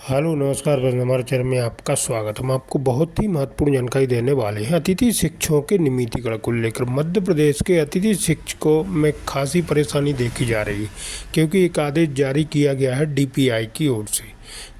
Hello नमस्कार बस हमारे चैनल में आपका स्वागत। हम आपको बहुत ही महत्वपूर्ण जानकारी देने वाले हैं अतिथि शिक्षकों के नियमितीकरण को लेकर। मध्य प्रदेश के अतिथि शिक्षकों में खासी परेशानी देखी जा रही है क्योंकि एक आदेश जारी किया गया है डीपीआई की ओर से,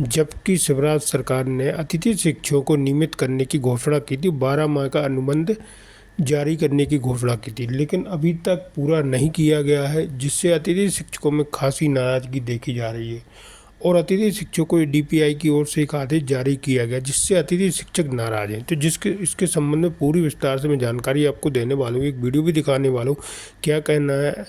जबकि शिवराज सरकार ने अतिथि शिक्षकों को नियमित करने की घोषणा की थी, 12 माह का अनुबंध जारी करने की घोषणा की थी, लेकिन अभी तक पूरा नहीं किया गया है, जिससे अतिथि शिक्षकों में खासी नाराजगी देखी जा रही है। और अतिथि शिक्षकों को डीपीआई की ओर से एक आदेश जारी किया गया जिससे अतिथि शिक्षक नाराज हैं। तो इसके संबंध में पूरी विस्तार से मैं जानकारी आपको देने वाला हूँ, एक वीडियो भी दिखाने वाला हूँ। क्या कहना है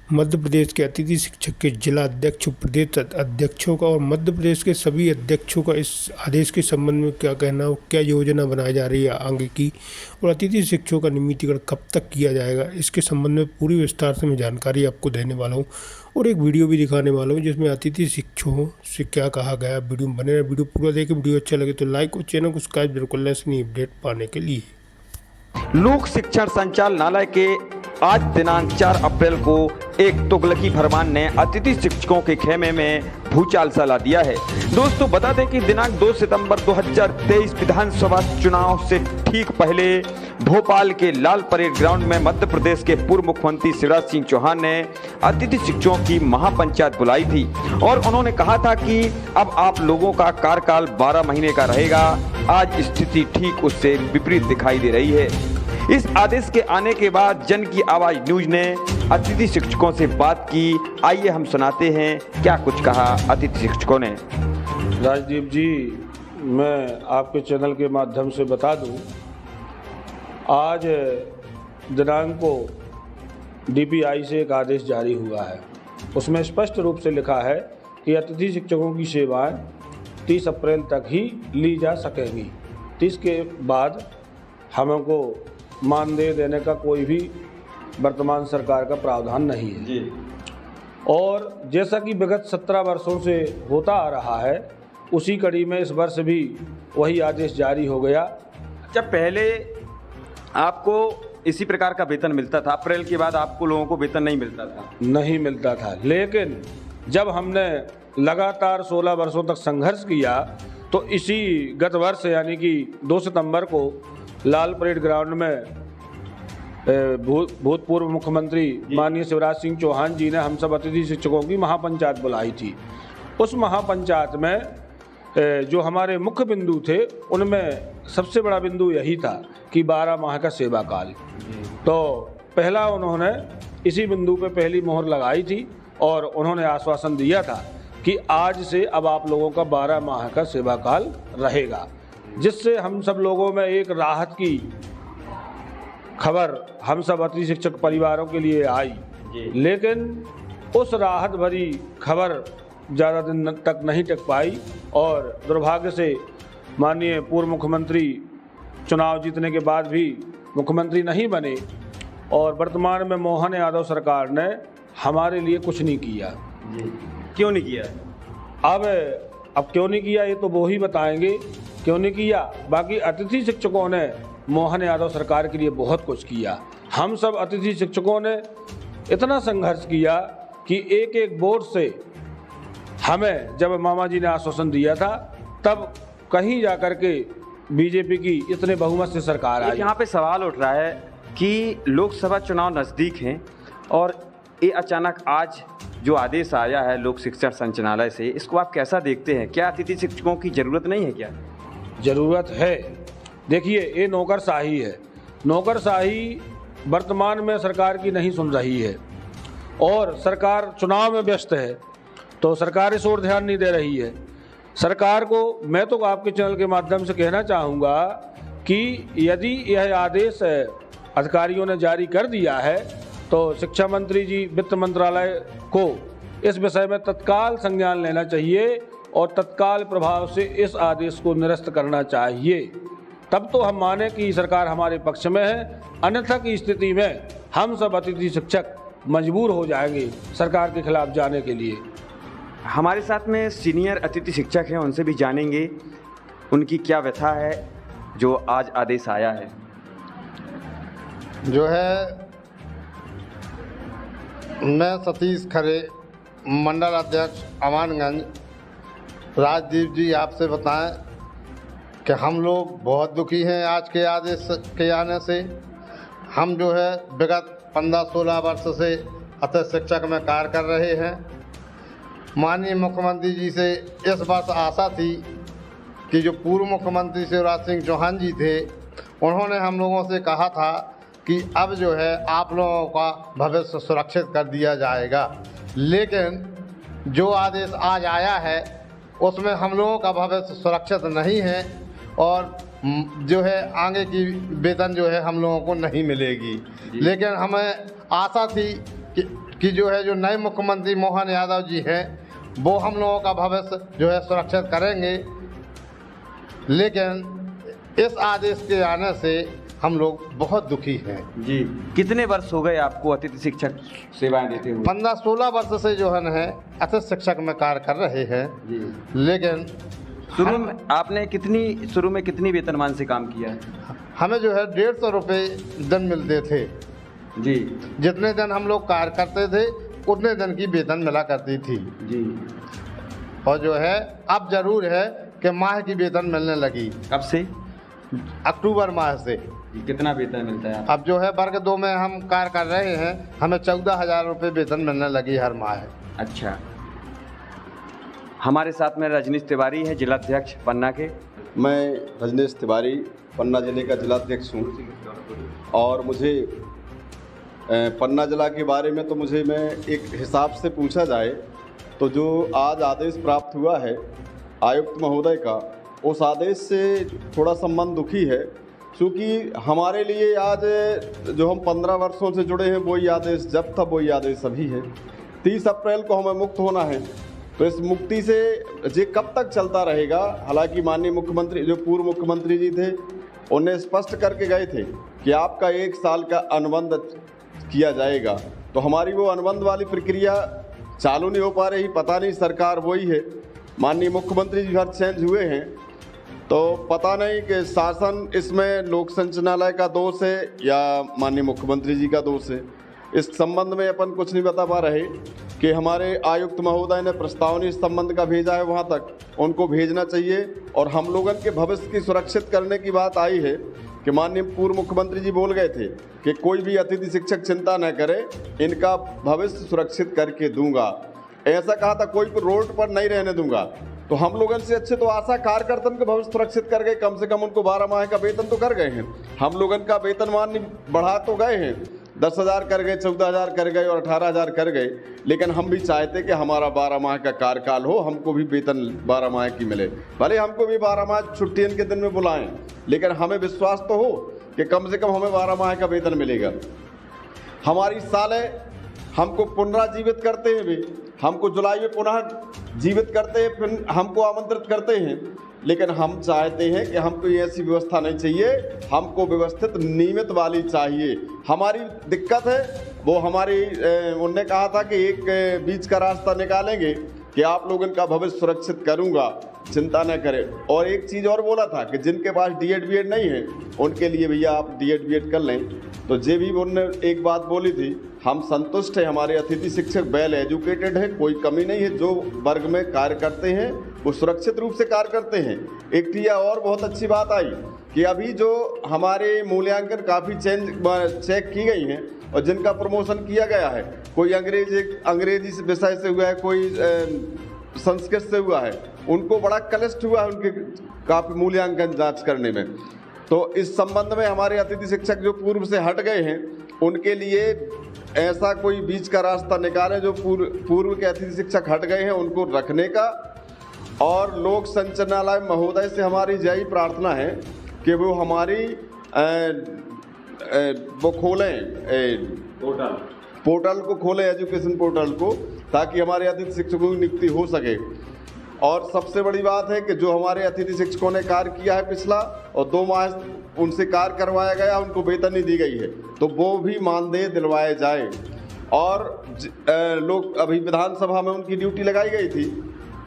मध्य प्रदेश के अतिथि शिक्षक के जिला अध्यक्ष, प्रदेश अध्यक्षों का और मध्य प्रदेश के सभी अध्यक्षों का इस आदेश के संबंध में क्या कहना हो, क्या योजना बनाई जा रही है आगे की, और अतिथि शिक्षकों का नियमितीकरण कब तक किया जाएगा, इसके संबंध में पूरी विस्तार से मैं जानकारी आपको देने वाला हूँ और एक वीडियो भी दिखाने वाला हूँ जिसमें अतिथि शिक्षकों से क्या कहा गया। वीडियो में बने रहे, वीडियो पूरा देखें। वीडियो अच्छा लगे तो लाइक और चैनल को सब्सक्राइब जरूर कर लें ऐसी अपडेट पाने के लिए। लोक शिक्षण संचालनालय के आज दिनांक 4 अप्रैल को एक तुगलकी फरमान ने अतिथि शिक्षकों के खेमे में भूचाल सा ला दिया है। दोस्तों बता दें कि दिनांक 2 सितंबर 2023 विधानसभा चुनाव से ठीक पहले भोपाल के लाल परेड ग्राउंड में मध्य प्रदेश के पूर्व मुख्यमंत्री शिवराज सिंह चौहान ने अतिथि शिक्षकों की महापंचायत बुलाई थी और उन्होंने कहा था कि अब आप लोगों का कार्यकाल 12 महीने का रहेगा। आज स्थिति ठीक उससे विपरीत दिखाई दे रही है। इस आदेश के आने के बाद जन की आवाज न्यूज ने अतिथि शिक्षकों से बात की। आइए हम सुनाते हैं क्या कुछ कहा अतिथि शिक्षकों ने। राजदीप जी, मैं आपके चैनल के माध्यम से बता दूं, आज दिनांक को डीपीआई से एक आदेश जारी हुआ है। उसमें स्पष्ट रूप से लिखा है कि अतिथि शिक्षकों की सेवाएं 30 अप्रैल तक ही ली जा सकेंगी। 30 के बाद हमको मानदेय देने का कोई भी वर्तमान सरकार का प्रावधान नहीं है जी। और जैसा कि विगत 17 वर्षों से होता आ रहा है, उसी कड़ी में इस वर्ष भी वही आदेश जारी हो गया। जब पहले आपको इसी प्रकार का वेतन मिलता था, अप्रैल के बाद आपको लोगों को वेतन नहीं मिलता था? नहीं मिलता था, लेकिन जब हमने लगातार 16 वर्षों तक संघर्ष किया तो इसी गत वर्ष यानी कि 2 सितंबर को लाल परेड ग्राउंड में भूतपूर्व मुख्यमंत्री माननीय शिवराज सिंह चौहान जी ने हम सब अतिथि शिक्षकों की महापंचायत बुलाई थी। उस महापंचायत में जो हमारे मुख्य बिंदु थे उनमें सबसे बड़ा बिंदु यही था कि 12 माह का सेवा काल। तो पहला उन्होंने इसी बिंदु पे पहली मोहर लगाई थी और उन्होंने आश्वासन दिया था कि आज से अब आप लोगों का 12 माह का सेवा काल रहेगा, जिससे हम सब लोगों में एक राहत की खबर हम सब अतिथि शिक्षक परिवारों के लिए आई। लेकिन उस राहत भरी खबर ज़्यादा दिन तक नहीं टिक पाई और दुर्भाग्य से माननीय पूर्व मुख्यमंत्री चुनाव जीतने के बाद भी मुख्यमंत्री नहीं बने और वर्तमान में मोहन यादव सरकार ने हमारे लिए कुछ नहीं किया। क्यों नहीं किया? अब क्यों नहीं किया ये तो वो ही बताएंगे क्यों नहीं किया। बाकी अतिथि शिक्षकों ने मोहन यादव सरकार के लिए बहुत कुछ किया। हम सब अतिथि शिक्षकों ने इतना संघर्ष किया कि एक एक बोर्ड से हमें जब मामा जी ने आश्वासन दिया था तब कहीं जाकर के बीजेपी की इतने बहुमत से सरकार आई। यहाँ पे सवाल उठ रहा है कि लोकसभा चुनाव नज़दीक हैं और ये अचानक आज जो आदेश आया है लोक शिक्षण संचालनालय से, इसको आप कैसा देखते हैं? क्या अतिथि शिक्षकों की ज़रूरत नहीं है? क्या ज़रूरत है? देखिए, ये नौकरशाही है। नौकरशाही वर्तमान में सरकार की नहीं सुन रही है और सरकार चुनाव में व्यस्त है, तो सरकार इस ओर ध्यान नहीं दे रही है। सरकार को मैं तो आपके चैनल के माध्यम से कहना चाहूँगा कि यदि यह आदेश अधिकारियों ने जारी कर दिया है तो शिक्षा मंत्री जी, वित्त मंत्रालय को इस विषय में तत्काल संज्ञान लेना चाहिए और तत्काल प्रभाव से इस आदेश को निरस्त करना चाहिए। तब तो हम माने कि सरकार हमारे पक्ष में है, अन्यथा की स्थिति में हम सब अतिथि शिक्षक मजबूर हो जाएंगे सरकार के खिलाफ जाने के लिए। हमारे साथ में सीनियर अतिथि शिक्षक हैं, उनसे भी जानेंगे उनकी क्या व्यथा है जो आज आदेश आया है। जो है, मैं सतीश खरे, मंडल अध्यक्ष अमानगंज, राजदीप जी आपसे बताएं कि हम लोग बहुत दुखी हैं आज के आदेश के आने से। हम जो है विगत 15-16 वर्ष से अतिथि शिक्षक में कार्य कर रहे हैं। माननीय मुख्यमंत्री जी से इस वर्ष आशा थी कि जो पूर्व मुख्यमंत्री शिवराज सिंह चौहान जी थे, उन्होंने हम लोगों से कहा था कि अब जो है आप लोगों का भविष्य सुरक्षित कर दिया जाएगा, लेकिन जो आदेश आज आया है उसमें हम लोगों का भविष्य सुरक्षित नहीं है और जो है आगे की वेतन जो है हम लोगों को नहीं मिलेगी। लेकिन हमें आशा थी कि जो है जो नए मुख्यमंत्री मोहन यादव जी हैं वो हम लोगों का भविष्य जो है सुरक्षित करेंगे, लेकिन इस आदेश के आने से हम लोग बहुत दुखी हैं। जी, कितने वर्ष हो गए आपको अतिथि शिक्षक सेवाएं देते हुए? 15-16 वर्ष से जो है अतिथि शिक्षक में कार्य कर रहे हैं जी। लेकिन शुरू में आपने कितनी वेतनमान से काम किया है? हमें जो है 150 रुपये दिन मिलते थे जी। जितने दिन हम लोग कार्य करते थे उतने दिन की वेतन मिला करती थी जी। और जो है अब जरूर है कि माह की वेतन मिलने लगी। कब से? अक्टूबर माह से। कितना वेतन मिलता है? अब जो है वर्ग 2 में हम कार्य कर रहे हैं, हमें 14,000 रुपये वेतन मिलने लगी हर माह। अच्छा। हमारे साथ में रजनीश तिवारी है, जिलाध्यक्ष पन्ना के। मैं रजनीश तिवारी पन्ना जिले का जिलाध्यक्ष हूँ और मुझे पन्ना जिला के बारे में तो मैं एक हिसाब से पूछा जाए तो जो आज आदेश प्राप्त हुआ है आयुक्त महोदय का, उस आदेश से थोड़ा संबंध दुखी है, क्योंकि हमारे लिए आज जो हम 15 वर्षों से जुड़े हैं वही आदेश जब था वही आदेश अभी है। 30 अप्रैल को हमें मुक्त होना है, तो इस मुक्ति से ये कब तक चलता रहेगा? हालांकि माननीय मुख्यमंत्री जो पूर्व मुख्यमंत्री जी थे उन्हें स्पष्ट करके गए थे कि आपका 1 साल का अनुबंध किया जाएगा, तो हमारी वो अनुबंध वाली प्रक्रिया चालू नहीं हो पा रही। पता नहीं सरकार वही है, माननीय मुख्यमंत्री जी हर चेंज हुए हैं, तो पता नहीं कि शासन इसमें लोक संचालनालय का दोष है या माननीय मुख्यमंत्री जी का दोष है। इस संबंध में अपन कुछ नहीं बता पा रहे कि हमारे आयुक्त महोदय ने प्रस्तावनी इस संबंध का भेजा है, वहाँ तक उनको भेजना चाहिए। और हम लोगों के भविष्य की सुरक्षित करने की बात आई है कि माननीय पूर्व मुख्यमंत्री जी बोल गए थे कि कोई भी अतिथि शिक्षक चिंता न करे, इनका भविष्य सुरक्षित करके दूंगा। ऐसा कहा था, कोई रोड पर नहीं रहने दूंगा। तो हम लोगों से अच्छे तो आशा कार्यकर्ताओं के भविष्य सुरक्षित कर गए, कम से कम उनको 12 माह का वेतन तो कर गए हैं। हम लोगों का वेतनमान बढ़ा तो गए हैं, 10,000 कर गए, 14,000 कर गए और 18,000 कर गए, लेकिन हम भी चाहते कि हमारा 12 माह का कार्यकाल हो, हमको भी वेतन 12 माह की मिले। भले हमको भी 12 माह छुट्टियों के दिन में बुलाएं, लेकिन हमें विश्वास तो हो कि कम से कम हमें 12 माह का वेतन मिलेगा। हमारी सालें हमको पुनराजीवित करते हैं, भी हमको जुलाई में पुनः जीवित करते हैं, फिर हमको आमंत्रित करते हैं, लेकिन हम चाहते हैं कि हमको ये ऐसी व्यवस्था नहीं चाहिए, हमको व्यवस्थित नियमित वाली चाहिए। हमारी दिक्कत है वो हमारी उनने कहा था कि एक बीच का रास्ता निकालेंगे कि आप लोगों का भविष्य सुरक्षित करूंगा, चिंता न करें। और एक चीज़ और बोला था कि जिनके पास डीएड बीएड नहीं है उनके लिए भैया आप डीएड बीएड कर लें। तो जे भी उन्होंने एक बात बोली थी, हम संतुष्ट हैं, हमारे अतिथि शिक्षक वेल एजुकेटेड है, कोई कमी नहीं है। जो वर्ग में कार्य करते हैं वो सुरक्षित रूप से कार्य करते हैं। एक यह और बहुत अच्छी बात आई कि अभी जो हमारे मूल्यांकन काफ़ी चेक की गई हैं और जिनका प्रमोशन किया गया है, कोई अंग्रेजी विषय से हुआ है, कोई संस्कृत से हुआ है, उनको बड़ा कष्ट हुआ है उनके काफ़ी मूल्यांकन जांच करने में। तो इस संबंध में हमारे अतिथि शिक्षक जो पूर्व से हट गए हैं उनके लिए ऐसा कोई बीच का रास्ता निकालें, जो पूर्व के अतिथि शिक्षक हट गए हैं उनको रखने का। और लोक संचालनालय महोदय से हमारी यही प्रार्थना है कि वो हमारी वो खोलें पोर्टल को खोलें, एजुकेशन पोर्टल को, ताकि हमारे अतिथि शिक्षकों की नियुक्ति हो सके। और सबसे बड़ी बात है कि जो हमारे अतिथि शिक्षकों ने कार्य किया है पिछला और 2 माह उनसे कार्य करवाया गया, उनको वेतन नहीं दी गई है, तो वो भी मानदेय दिलवाए जाए। और लोग अभी विधानसभा में उनकी ड्यूटी लगाई गई थी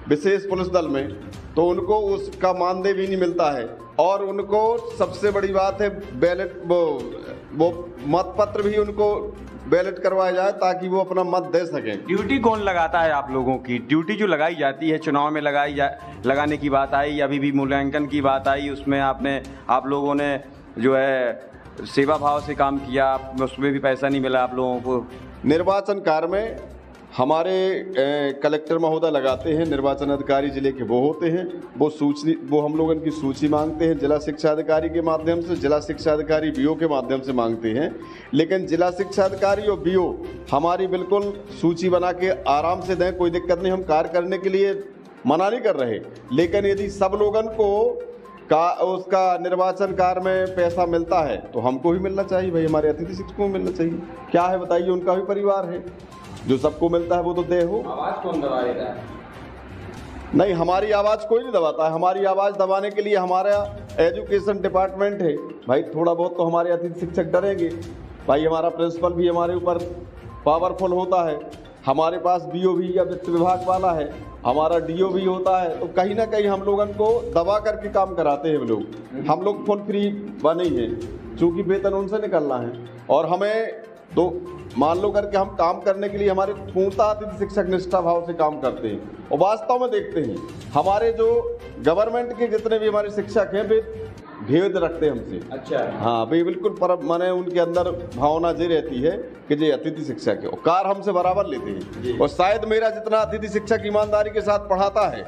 विशेष पुलिस दल में, तो उनको उसका मानदेय भी नहीं मिलता है। और उनको सबसे बड़ी बात है बैलेट वो मतपत्र भी उनको बैलेट करवाया जाए ताकि वो अपना मत दे सकें। ड्यूटी कौन लगाता है आप लोगों की? ड्यूटी जो लगाई जाती है चुनाव में लगाने की बात आई, अभी भी मूल्यांकन की बात आई, उसमें आप लोगों ने जो है सेवा भाव से काम किया, उसमें भी पैसा नहीं मिला आप लोगों को। निर्वाचन कार्य में हमारे कलेक्टर महोदय लगाते हैं, निर्वाचन अधिकारी जिले के वो होते हैं, वो हम लोगों की सूची मांगते हैं जिला शिक्षा अधिकारी के माध्यम से, जिला शिक्षा अधिकारी बीओ के माध्यम से मांगते हैं। लेकिन जिला शिक्षा अधिकारी और बीओ हमारी बिल्कुल सूची बना के आराम से दें, कोई दिक्कत नहीं, हम कार्य करने के लिए मना नहीं कर रहे। लेकिन यदि सब लोगों को उसका निर्वाचन कार्य में पैसा मिलता है तो हमको भी मिलना चाहिए भाई, हमारे अतिथि शिक्षकों को मिलना चाहिए। क्या है बताइए, उनका भी परिवार है, जो सबको मिलता है वो तो दे हो। आवाज कौन दबा देता है? नहीं, हमारी आवाज़ कोई नहीं दबाता है। हमारी आवाज़ दबाने के लिए हमारा एजुकेशन डिपार्टमेंट है भाई। थोड़ा बहुत तो हमारे अतिथि शिक्षक डरेंगे भाई, हमारा प्रिंसिपल भी हमारे ऊपर पावरफुल होता है, हमारे पास बीओ भी या वित्त विभाग वाला है, हमारा डीओ भी होता है, तो कहीं ना कहीं हम लोगों को दबा करके काम कराते हैं हम लोग फुल फ्री बने हैं, चूँकि वेतन उनसे निकलना है। और हमें तो मान लो करके हम काम करने के लिए हमारे पूर्णतः अतिथि शिक्षक निष्ठा भाव से काम करते हैं। और वास्तव में देखते हैं हमारे जो गवर्नमेंट के जितने भी हमारे शिक्षक हैं वे भेद रखते हैं हमसे। अच्छा, हाँ, वे बिल्कुल पर माने उनके अंदर भावना ये रहती है कि ये अतिथि शिक्षक है और कार हमसे बराबर लेते हैं। और शायद मेरा जितना अतिथि शिक्षक ईमानदारी के साथ पढ़ाता है,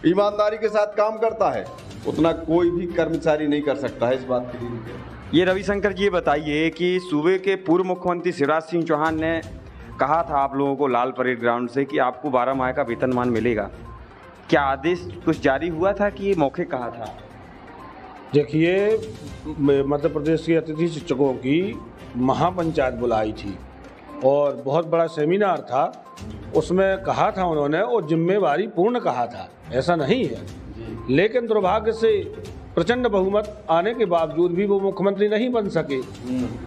ईमानदारी के साथ काम करता है, उतना कोई भी कर्मचारी नहीं कर सकता है। इस बात के लिए ये रविशंकर जी, ये बताइए कि सूबे के पूर्व मुख्यमंत्री शिवराज सिंह चौहान ने कहा था आप लोगों को लाल परेड ग्राउंड से कि आपको 12 माह का वेतनमान मिलेगा। क्या आदेश कुछ जारी हुआ था कि ये मौके कहा था? देखिए, मध्य प्रदेश के अतिथि शिक्षकों की महापंचायत बुलाई थी और बहुत बड़ा सेमिनार था, उसमें कहा था उन्होंने और जिम्मेवारी पूर्ण कहा था, ऐसा नहीं है। लेकिन दुर्भाग्य से प्रचंड बहुमत आने के बावजूद भी वो मुख्यमंत्री नहीं बन सके।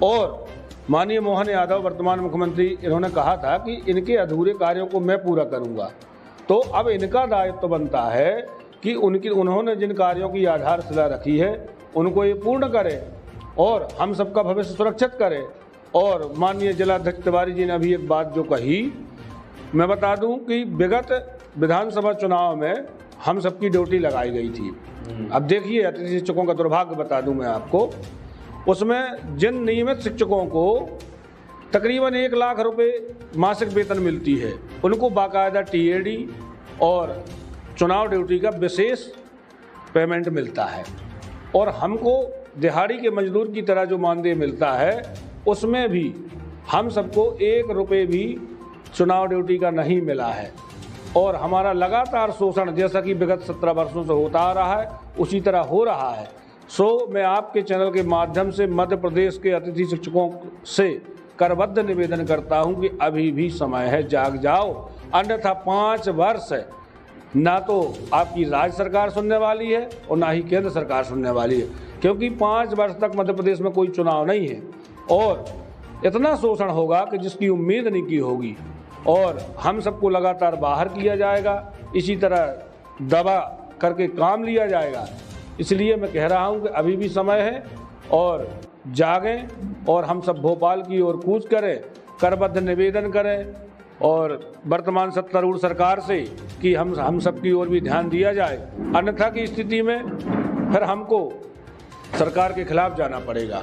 और माननीय मोहन यादव वर्तमान मुख्यमंत्री, इन्होंने कहा था कि इनके अधूरे कार्यों को मैं पूरा करूंगा। तो अब इनका दायित्व बनता है कि उन्होंने जिन कार्यों की आधारशिला रखी है उनको ये पूर्ण करें और हम सबका भविष्य सुरक्षित करें। और माननीय जिलाध्यक्ष तिवारी जी ने अभी एक बात जो कही, मैं बता दूं कि विगत विधानसभा चुनाव में हम सबकी ड्यूटी लगाई गई थी। अब देखिए, अतिथि शिक्षकों का दुर्भाग्य बता दूं मैं आपको, उसमें जिन नियमित शिक्षकों को तकरीबन 1 लाख रुपए मासिक वेतन मिलती है, उनको बाकायदा टीएडी और चुनाव ड्यूटी का विशेष पेमेंट मिलता है। और हमको दिहाड़ी के मजदूर की तरह जो मानदेय मिलता है, उसमें भी हम सबको 1 रुपये भी चुनाव ड्यूटी का नहीं मिला है। और हमारा लगातार शोषण, जैसा कि विगत 17 वर्षों से होता आ रहा है, उसी तरह हो रहा है। सो मैं आपके चैनल के माध्यम से मध्य प्रदेश के अतिथि शिक्षकों से करबद्ध निवेदन करता हूं कि अभी भी समय है, जाग जाओ, अन्यथा 5 वर्ष ना तो आपकी राज्य सरकार सुनने वाली है और ना ही केंद्र सरकार सुनने वाली है, क्योंकि 5 वर्ष तक मध्य प्रदेश में कोई चुनाव नहीं है और इतना शोषण होगा कि जिसकी उम्मीद नहीं की होगी। और हम सबको लगातार बाहर किया जाएगा, इसी तरह दबा करके काम लिया जाएगा। इसलिए मैं कह रहा हूं कि अभी भी समय है और जागें और हम सब भोपाल की ओर कूच करें, करबद्ध निवेदन करें और वर्तमान सत्तारूढ़ सरकार से कि हम सबकी ओर भी ध्यान दिया जाए। अन्यथा की स्थिति में फिर हमको सरकार के खिलाफ जाना पड़ेगा।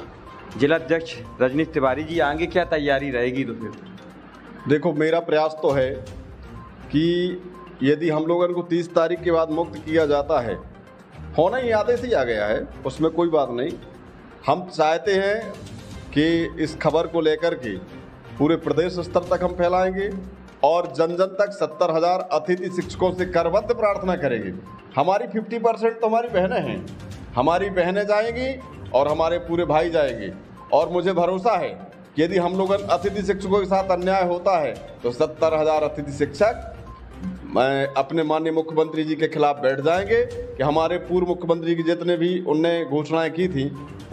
जिलाध्यक्ष रजनीश तिवारी जी, आगे क्या तैयारी रहेगी? तो फिर देखो, मेरा प्रयास तो है कि यदि हम लोगों को 30 तारीख के बाद मुक्त किया जाता है, होना ही आदेश ही आ गया है, उसमें कोई बात नहीं। हम चाहते हैं कि इस खबर को लेकर के पूरे प्रदेश स्तर तक हम फैलाएंगे और जन जन तक 70,000 अतिथि शिक्षकों से करबद्ध प्रार्थना करेंगे। हमारी 50% तो हमारी बहनें हैं, हमारी बहनें जाएंगी और हमारे पूरे भाई जाएंगे। और मुझे भरोसा है कि यदि हम लोग अतिथि शिक्षकों के साथ अन्याय होता है तो 70,000 अतिथि शिक्षक अपने माननीय मुख्यमंत्री जी के खिलाफ बैठ जाएंगे कि हमारे पूर्व मुख्यमंत्री की जितने भी उनने घोषणाएं की थी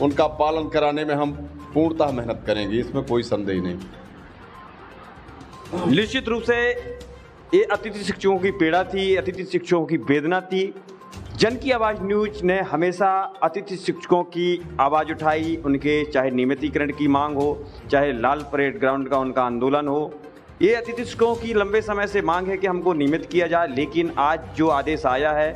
उनका पालन कराने में हम पूर्णतः मेहनत करेंगे, इसमें कोई संदेह नहीं। निश्चित रूप से ये अतिथि शिक्षकों की पीड़ा थी, अतिथि शिक्षकों की वेदना थी। जन की आवाज़ न्यूज ने हमेशा अतिथि शिक्षकों की आवाज़ उठाई, उनके चाहे नियमितीकरण की मांग हो, चाहे लाल परेड ग्राउंड का उनका आंदोलन हो। ये अतिथि शिक्षकों की लंबे समय से मांग है कि हमको नियमित किया जाए, लेकिन आज जो आदेश आया है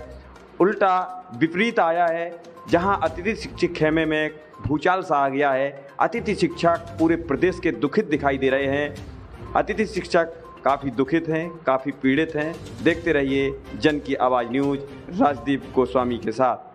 उल्टा विपरीत आया है, जहां अतिथि शिक्षक खेमे में भूचाल सा आ गया है। अतिथि शिक्षक पूरे प्रदेश के दुखित दिखाई दे रहे हैं। अतिथि शिक्षक काफ़ी दुखित हैं, काफ़ी पीड़ित हैं। देखते रहिए जन की आवाज़ न्यूज राजदीप गोस्वामी के साथ।